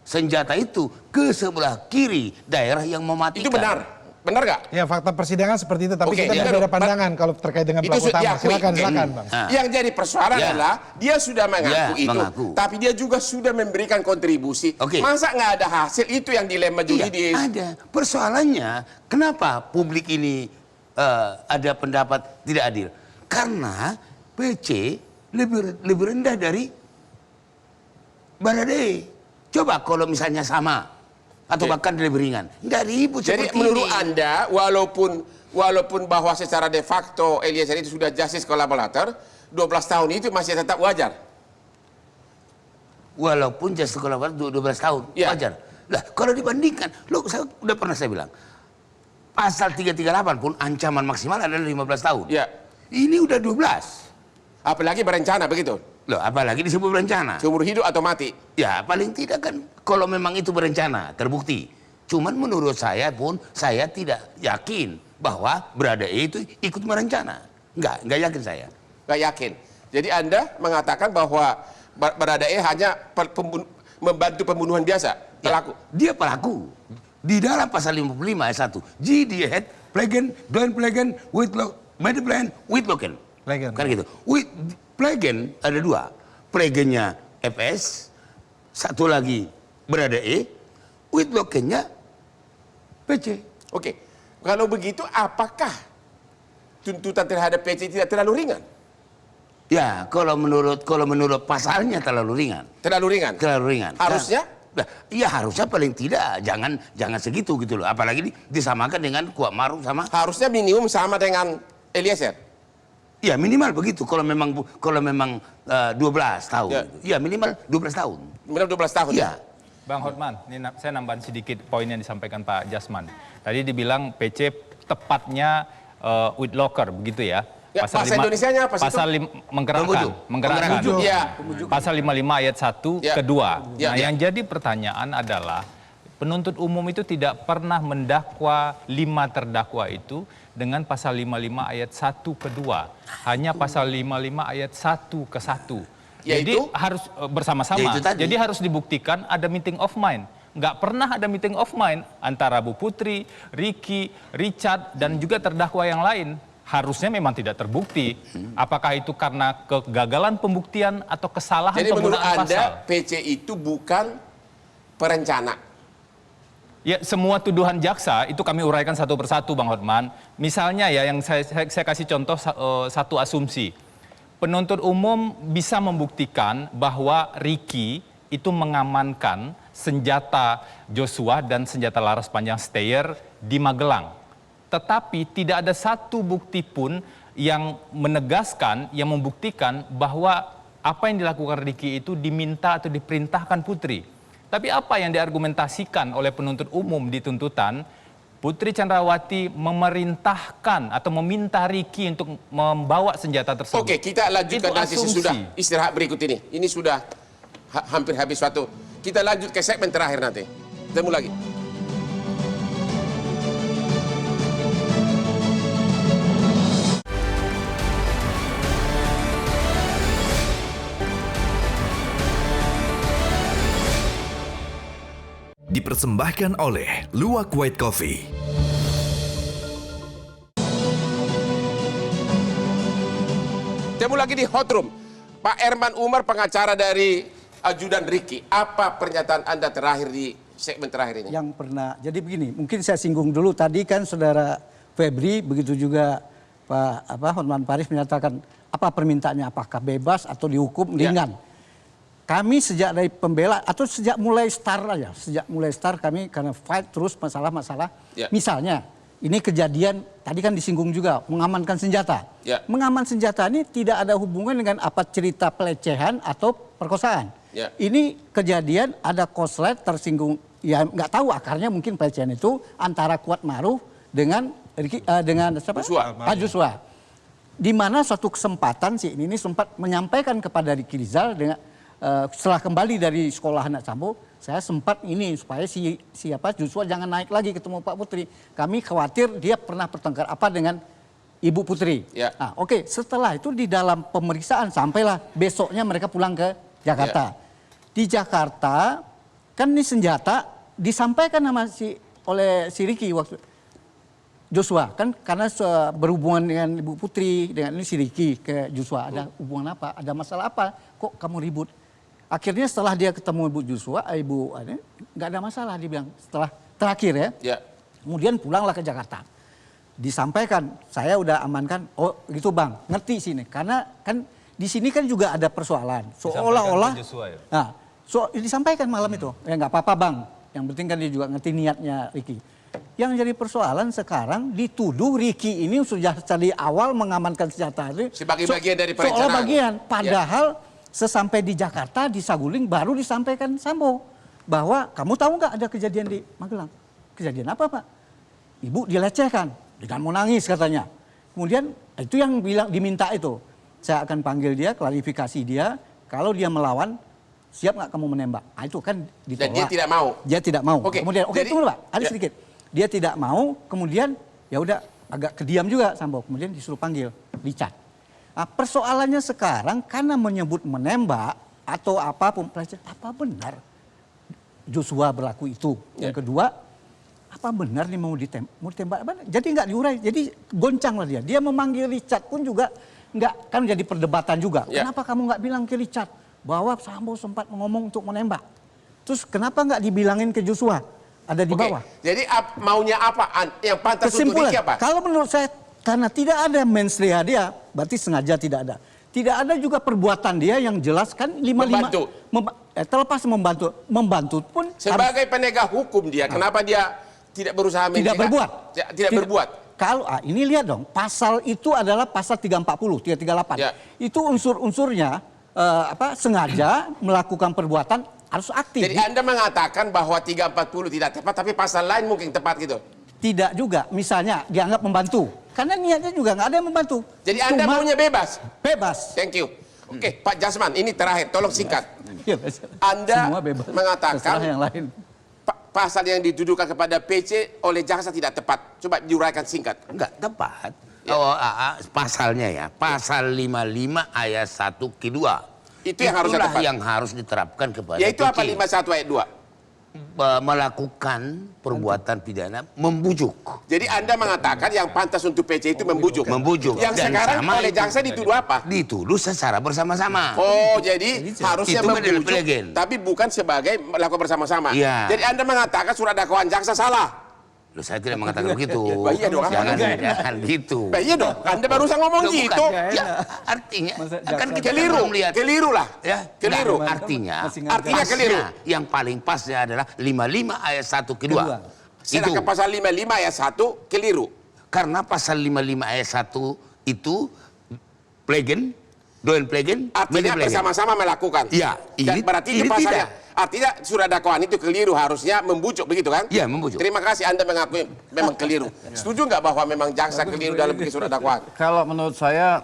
senjata itu ke sebelah kiri daerah yang mematikan. itu benar nggak? Ya, fakta persidangan seperti itu, tapi Oke, kita ya. beda pandangan kalau terkait dengan Itu pelaku utama. diakui. Silakan Oke. Bang. Ah. Yang jadi persoalan Ya. adalah dia sudah mengaku Ya, itu, mengaku. tapi dia juga sudah memberikan kontribusi. Oke. Masa nggak ada hasil? Itu yang dilema juridis. Iya, ada. Persoalannya, kenapa publik ini ada pendapat tidak adil? Karena PC lebih rendah dari Baradae. Coba kalau misalnya sama, atau Oke. bahkan lebih ringan, nggak ribut Jadi seperti menurut ini. Anda, walaupun bahwa secara de facto Eliezer itu sudah justice collaborator, 12 tahun itu masih tetap wajar. Walaupun justice collaborator 12 tahun, Ya. wajar. Lah, kalau dibandingkan, saya bilang, pasal 338 pun ancaman maksimal adalah 15 tahun. Ya, Ini udah 12. apalagi berencana begitu, Loh, apalagi disebut berencana. seumur hidup atau mati. Ya, paling tidak kan kalau memang itu berencana, terbukti. Cuman menurut saya pun, saya tidak yakin bahwa Baradae itu ikut merencana. Nggak yakin saya. Nggak yakin. Jadi Anda mengatakan bahwa Baradae hanya membantu pembunuhan biasa, pelaku. Ya, dia pelaku. Di dalam pasal 55 ayat 1, G.D. Head, Plegen, Don Plegen, Whitlock, Medeplan, Whitlocken. Plegen. Kan gitu. Plegen ada 2. Plegennya FS, satu lagi Baradae, Whitlockennya PC. Oke, kalau begitu apakah tuntutan terhadap PC tidak terlalu ringan? Ya, kalau menurut pasalnya terlalu ringan. Terlalu ringan? Terlalu ringan. Harusnya? Nah, iya harusnya paling tidak jangan segitu gitu loh. Apalagi disamakan dengan Kuat Maruf sama. Harusnya minimum sama dengan Eliezer. Ya minimal begitu. Kalau memang 12 tahun. Ya. Gitu. Ya minimal 12 tahun. Minimal 12 tahun. Iya. Bang Hotman, ini saya nambahin sedikit poin yang disampaikan Pak Jasman. Tadi dibilang PC tepatnya Whitlocker, begitu ya? Ya, bahasa Indonesianya apa sih itu? Pasal menggerakkan. Pembujuk. Ya. Pasal 55 ayat 1 Ya. kedua. Ya, Nah, ya. yang jadi pertanyaan adalah penuntut umum itu tidak pernah mendakwa 5 terdakwa itu dengan pasal 55 ayat 1 ke 2. Hanya pasal 55 ayat 1 ke 1. Jadi Yaitu? harus bersama-sama. Yaitu tadi. Jadi harus dibuktikan ada meeting of mind. Nggak pernah ada meeting of mind antara Bu Putri, Ricky, Richard, dan juga terdakwa yang lain. Harusnya memang tidak terbukti. Apakah itu karena kegagalan pembuktian atau kesalahan Jadi menurut penggunaan Anda pasal? PC itu bukan perencana? Ya, semua tuduhan jaksa itu kami uraikan satu persatu, Bang Hotman. Misalnya ya, yang saya kasih contoh satu asumsi. Penuntut umum bisa membuktikan bahwa Ricky itu mengamankan senjata Joshua dan senjata laras panjang Steyr di Magelang. Tetapi tidak ada satu bukti pun yang menegaskan, yang membuktikan bahwa apa yang dilakukan Ricky itu diminta atau diperintahkan Putri. Tapi apa yang diargumentasikan oleh penuntut umum di tuntutan, Putri Chandrawati memerintahkan atau meminta Ricky untuk membawa senjata tersebut. Oke, kita lanjutkan Itu nanti asumsi. sesudah istirahat berikut ini. Ini sudah hampir habis waktu. Kita lanjut ke segmen terakhir nanti. Ketemu lagi. Dipersembahkan oleh Luwak White Coffee. Ketemu lagi di Hot Room. Pak Herman Umar, pengacara dari ajudan Ricky. Apa pernyataan Anda terakhir di segmen terakhir ini? Yang pernah, jadi begini, mungkin saya singgung dulu tadi kan saudara Febri, begitu juga Pak Hotman Paris menyatakan apa permintaannya, apakah bebas atau dihukum ringan. Kami sejak dari pembela atau sejak mulai start kami karena fight terus masalah-masalah. Misalnya ini kejadian tadi kan disinggung juga mengamankan senjata. Mengaman senjata ini tidak ada hubungan dengan apa cerita pelecehan atau perkosaan. Ini kejadian ada koslet tersinggung, ya nggak tahu akarnya mungkin pelecehan itu antara Kuat Maruf dengan siapa? Joshua. Di mana suatu kesempatan si ini sempat menyampaikan kepada Ricky Rizal dengan setelah kembali dari sekolah anak Sambo, saya sempat ini supaya siapa Joshua jangan naik lagi ketemu Pak Putri. Kami khawatir dia pernah bertengkar apa dengan Ibu Putri. Nah, oke, setelah itu di dalam pemeriksaan sampailah besoknya mereka pulang ke Jakarta. Di Jakarta kan ini senjata disampaikan oleh si Ricky waktu Joshua kan karena berhubungan dengan Ibu Putri dengan ini si Ricky ke Joshua ada hubungan apa, ada masalah apa, kok kamu ribut? Akhirnya setelah dia ketemu Ibu Joshua, nggak ada masalah dibilang setelah terakhir ya. Kemudian pulanglah ke Jakarta. Disampaikan saya udah amankan, oh gitu bang, ngerti sini karena kan di sini kan juga ada persoalan seolah-olah. Nah, disampaikan malam itu ya nggak apa-apa bang, yang penting kan dia juga ngerti niatnya Ricky. Yang jadi persoalan sekarang dituduh Ricky ini sudah dari awal mengamankan senjata itu sebagai bagian dari perencanaan. Seolah bagian, padahal sesampai di Jakarta di Saguling baru disampaikan Sambo bahwa kamu tahu nggak ada kejadian di Magelang. Kejadian apa Pak? Ibu dilecehkan dengan menangis katanya. Kemudian itu yang bilang diminta itu. Saya akan panggil dia, klarifikasi dia. Kalau dia melawan, siap nggak kamu menembak? Nah, itu kan ditolak. Dan dia tidak mau. Dia tidak mau. Kemudian jadi, tunggu Pak, ada sedikit. Dia tidak mau, kemudian ya udah agak kediam juga Sambo. Kemudian disuruh panggil Richard. Nah, persoalannya sekarang karena menyebut menembak atau apapun, apa benar Joshua berlaku itu? Yang kedua, apa benar nih mau ditembak? Jadi nggak diurai, jadi goncang lah dia. Dia memanggil Richard pun juga nggak, kan jadi perdebatan juga. Kenapa kamu nggak bilang ke Richard bahwa Sambo sempat ngomong untuk menembak? Terus kenapa nggak dibilangin ke Joshua? Ada di bawah. Jadi maunya apa? Yang pantas untuk Ricky apa? Kalau menurut saya karena tidak ada mens rea dia, berarti sengaja tidak ada. Tidak ada juga perbuatan dia yang jelas kan 55 terlepas membantu pun sebagai penegak hukum dia, kenapa dia tidak berusaha tidak berbuat? Tidak berbuat. Kalau ini lihat dong, pasal itu adalah pasal 340, 338. Itu unsur-unsurnya sengaja melakukan perbuatan harus aktif. Jadi Anda mengatakan bahwa 340 tidak tepat, tapi pasal lain mungkin tepat gitu? Tidak juga, misalnya dianggap membantu. Karena niatnya juga nggak ada yang membantu. Jadi Anda maunya bebas? Bebas. Thank you. Oke, Pak Jasman, ini terakhir, tolong singkat. Ya, Anda semua bebas. mengatakan yang lain. pasal yang dituduhkan kepada PC oleh jaksa tidak tepat? Coba diuraikan singkat. Enggak tepat. Oh, pasalnya ya, pasal 55 ayat 1 K2. Itu yang harus Itulah tepat. yang harus diterapkan kepada Yaitu apa PC. 51 ayat 2? Melakukan perbuatan pidana membujuk. Jadi Anda mengatakan yang pantas untuk PC itu membujuk. Membujuk. Yang Dan sekarang sama oleh itu. jaksa dituduh apa? Dituduh secara bersama-sama. Oh, jadi harusnya Itu model membujuk, plegen. tapi bukan sebagai melakukan bersama-sama. Iya. Jadi Anda mengatakan surat dakwaan jaksa salah. Loh, saya tidak mengatakan begitu. Iya dong, Jangan gitu. Nah, iya dong, Anda barusan ngomong Loh, bukan. gitu. Ya, artinya akan kita Keliru, melihat. keliru lah. Ya, Keliru. nah, artinya Artinya keliru. yang paling pasnya adalah 55 ayat 1 K2. Itu Sedangkan pasal 55 ayat 1 keliru. karena pasal 55 ayat 1 itu plegen, doen plegen, Artinya mede plegen. bersama-sama melakukan. Iya, Dan berarti itu ini pasalnya. tidak. Artinya surat dakwaan itu keliru, harusnya membujuk, begitu kan? Iya, membujuk. Terima kasih Anda mengakui memang keliru. Setuju nggak bahwa memang jaksa keliru dalam bikin surat dakwaan? Kalau menurut saya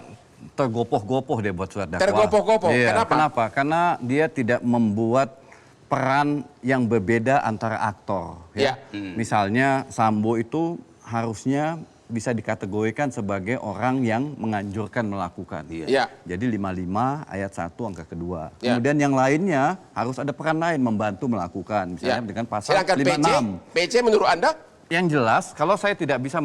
tergopoh-gopoh deh buat surat dakwaan. Tergopoh-gopoh. Iya, Kenapa? Karena dia tidak membuat peran yang berbeda antara aktor. Iya. Misalnya Sambo itu harusnya bisa dikategorikan sebagai orang yang menganjurkan melakukan. Iya. Jadi 55 ayat 1 angka kedua. Iya. Kemudian yang lainnya harus ada peran lain membantu melakukan. Misalnya Ya. dengan pasal Sedangkan 56. PC menurut Anda? Yang jelas, kalau saya tidak bisa,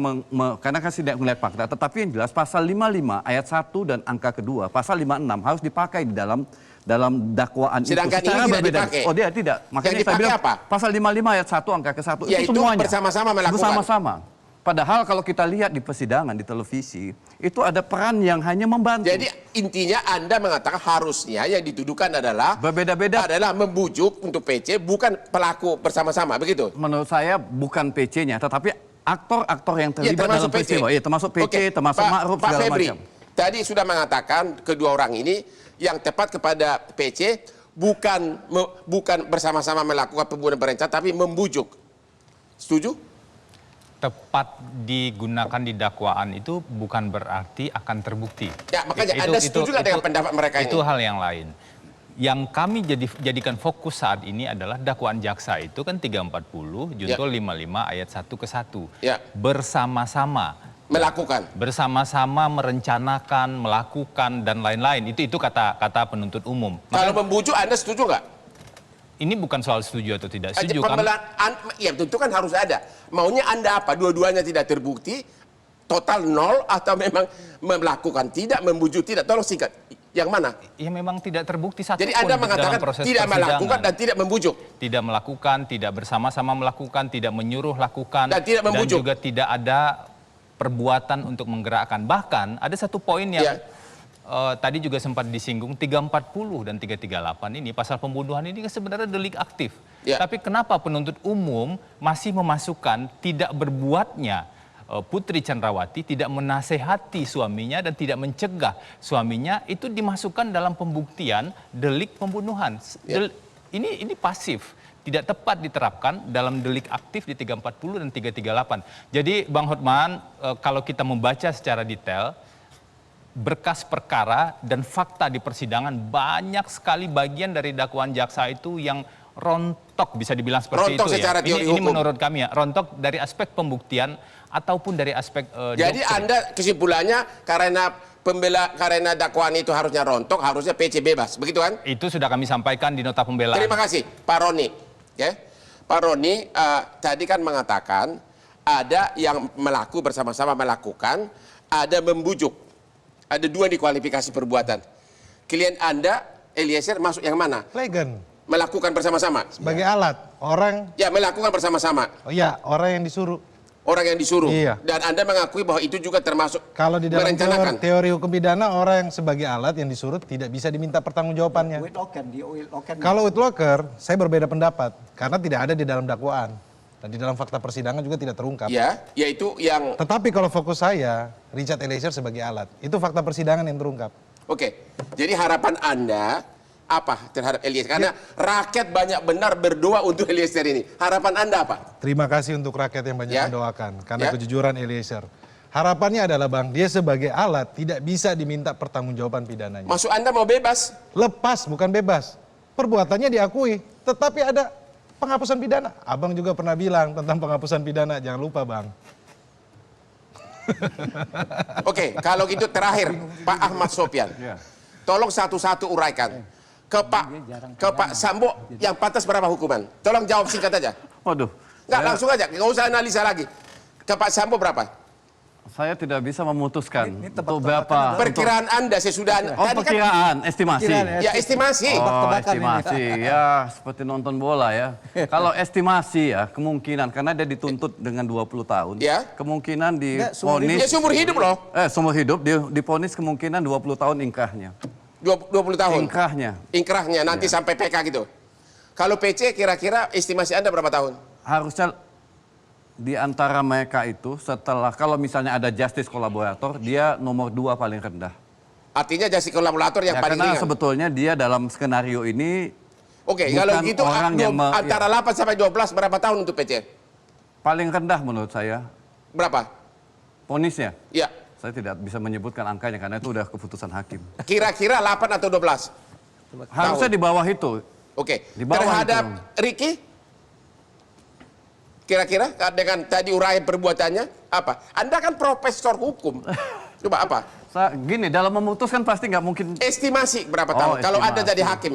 karena kan saya tidak melihat fakta, tetapi yang jelas pasal 55 ayat 1 dan angka kedua, pasal 56 harus dipakai di dalam dakwaan Sedangkan itu. ini tidak berbeda. dipakai. Oh dia tidak. Makanya saya dipakai bilang apa? pasal 55 ayat 1 angka ke-1 itu Yaitu semuanya. bersama-sama melakukan. Bersama-sama. Padahal kalau kita lihat di persidangan, di televisi, itu ada peran yang hanya membantu. Jadi intinya Anda mengatakan harusnya yang dituduhkan adalah Berbeda-beda. adalah membujuk untuk PC, bukan pelaku bersama-sama, begitu? Menurut saya bukan PC-nya, tetapi aktor-aktor yang Ya, terlibat dalam peristiwa. Iya, termasuk PC, Oke, termasuk Ma'ruf, Pak segala Febri, macam. tadi sudah mengatakan kedua orang ini yang tepat kepada PC bukan bersama-sama melakukan pembunuhan berencana, tapi membujuk. Setuju? Tepat digunakan di dakwaan itu bukan berarti akan terbukti. Ya, makanya Anda setuju nggak dengan pendapat mereka ini? Itu hal yang lain. Yang kami jadikan fokus saat ini adalah dakwaan jaksa itu kan 340 junto 55 ayat 1 ke 1. Ya. Bersama-sama. Melakukan. Bersama-sama merencanakan, melakukan dan lain-lain. Itu kata penuntut umum. Kalau membujuk Anda setuju nggak? Ini bukan soal setuju atau tidak setuju kan? Ya tentu kan harus ada. Maunya Anda apa? Dua-duanya tidak terbukti, total nol, atau memang melakukan tidak, membujuk tidak? Tolong singkat. Yang mana? Ya memang tidak terbukti satu Jadi pun Anda dalam mengatakan proses tidak melakukan persidangan. dan tidak membujuk. Tidak melakukan, tidak bersama-sama melakukan, tidak menyuruh lakukan, Dan tidak membujuk. dan juga tidak ada perbuatan untuk menggerakkan. Bahkan ada satu poin yang Ya. tadi juga sempat disinggung, 340 dan 338 ini, pasal pembunuhan ini kan sebenarnya delik aktif. Ya. Tapi kenapa penuntut umum masih memasukkan tidak berbuatnya Putri Chandrawati, tidak menasehati suaminya dan tidak mencegah suaminya, itu dimasukkan dalam pembuktian delik pembunuhan. Ya. Ini pasif, tidak tepat diterapkan dalam delik aktif di 340 dan 338. Jadi Bang Hotman, kalau kita membaca secara detail, berkas perkara dan fakta di persidangan banyak sekali bagian dari dakwaan jaksa itu yang rontok, bisa dibilang seperti Rontok itu secara ya. teori Ini hukum. menurut kami ya, rontok dari aspek pembuktian ataupun dari aspek Jadi doktrin. Anda kesimpulannya karena dakwaan itu harusnya rontok, harusnya PC bebas, begitu kan? Itu sudah kami sampaikan di nota pembelaan. Terima kasih, Pak Roni. Ya, Pak Roni tadi kan mengatakan ada yang bersama-sama melakukan, ada membujuk. Ada dua dikualifikasi perbuatan. Klien Anda, Eliezer, masuk yang mana? Plegen Melakukan bersama-sama. sebagai alat orang. Ya, melakukan bersama-sama. Oh iya, orang yang disuruh. Orang yang disuruh. Iya. Dan Anda mengakui bahwa itu juga termasuk Kalau di dalam merencanakan. teori hukum pidana, orang yang sebagai alat yang disuruh tidak bisa diminta pertanggungjawabannya. Kalau Whitlocker, saya berbeda pendapat karena tidak ada di dalam dakwaan dan di dalam fakta persidangan juga tidak terungkap. Ya, yaitu yang Tetapi kalau fokus saya, Richard Eliezer sebagai alat, itu fakta persidangan yang terungkap. Oke. Jadi harapan Anda apa terhadap Eliezer? Karena rakyat banyak benar berdoa untuk Eliezer ini. Harapan Anda apa? Terima kasih untuk rakyat yang banyak Ya. mendoakan karena Ya. kejujuran Eliezer. Harapannya adalah Bang, dia sebagai alat tidak bisa diminta pertanggungjawaban pidananya. Maksud Anda mau bebas? Lepas bukan bebas. Perbuatannya diakui, tetapi ada Penghapusan pidana. Abang juga pernah bilang tentang penghapusan pidana, jangan lupa Bang. Oke, kalau gitu terakhir Pak Ahmad Sopyan, tolong satu-satu uraikan ke Pak Sambo yang pantas berapa hukuman? Tolong jawab singkat aja. Waduh. Nggak, langsung aja, nggak usah analisa lagi. Ke Pak Sambo berapa? Saya tidak bisa memutuskan untuk berapa. Perkiraan Anda sesudah Oh, tadi kan perkiraan, estimasi. ya estimasi. Oh, estimasi. Ya, seperti nonton bola ya. Kalau estimasi ya, kemungkinan karena dia dituntut dengan 20 tahun. Ya. Kemungkinan Ya divonis seumur hidup loh. seumur hidup divonis kemungkinan 20 tahun ingkrahnya. 20 tahun. Ingkrahnya. Nanti sampai PK gitu. Kalau PC kira-kira estimasi Anda berapa tahun? Harusnya di antara mereka itu setelah kalau misalnya ada justice kolaborator, dia nomor 2 paling rendah. Artinya justice kolaborator yang Ya, paling karena ringan. sebetulnya dia dalam skenario ini Oke, bukan kalau gitu orang yang antara 8 sampai 12 berapa tahun untuk PC? paling rendah menurut saya Berapa? vonisnya. Ya. Saya tidak bisa menyebutkan angkanya karena itu udah keputusan hakim. Kira-kira 8 atau 12? Harusnya di bawah itu. Oke. Di bawah Terhadap itu. Ricky? Kira-kira dengan tadi uraian perbuatannya apa? Anda kan profesor hukum. Coba apa? Gini, dalam memutuskan pasti nggak mungkin. Estimasi berapa Oh, tahun? Kalau Anda estimasi. jadi hakim.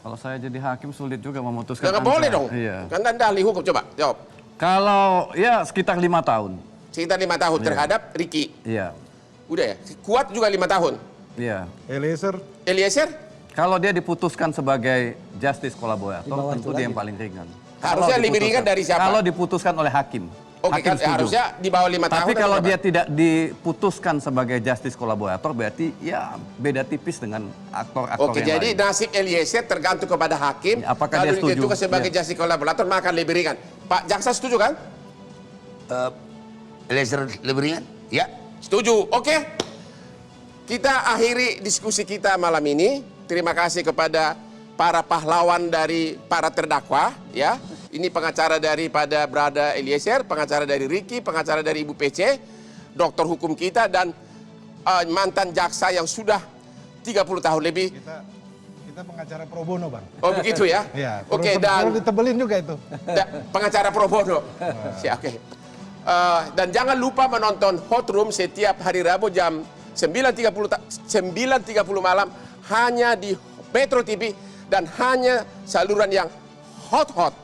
Kalau saya jadi hakim sulit juga memutuskan. Nggak angka. boleh dong. Iya. Kan Anda ahli hukum. Coba jawab. Kalau ya sekitar 5 tahun. Sekitar 5 tahun terhadap Ricky. Iya. Udah ya. Kuat juga 5 tahun. Iya. Eliezer? Kalau dia diputuskan sebagai justice kolaborator, bawah tentu itu dia yang lagi. paling ringan. Harusnya Kalau lebih ringan diputuskan- dari siapa? Kalau diputuskan oleh hakim. Oke, Hakim kan setuju. harusnya di bawah 5 tahun. Tapi atau kalau berapa? dia tidak diputuskan sebagai justice kolaborator, berarti ya beda tipis dengan aktor-aktor Oke, yang jadi lain. nasib Eliezer tergantung kepada hakim. Apakah kalau dia setuju? ditentukan sebagai Ya. justice kolaborator maka lebih ringan. Pak Jaksa setuju kan? Eliezer lebih ringan? Ya. Setuju. Oke. Kita akhiri diskusi kita malam ini. Terima kasih kepada para pahlawan dari para terdakwa, ya. Ini pengacara daripada Brada Eliezer, pengacara dari Ricky, pengacara dari Ibu PC, dokter hukum kita dan mantan jaksa yang sudah 30 tahun lebih. Kita pengacara pro bono, Bang. Oh begitu ya? Iya. Oke, dan Perlu ditebelin juga itu. pengacara pro bono. Oke. Dan jangan lupa menonton Hot Room setiap hari Rabu jam 9.30 malam hanya di Metro TV dan hanya saluran yang hot-hot.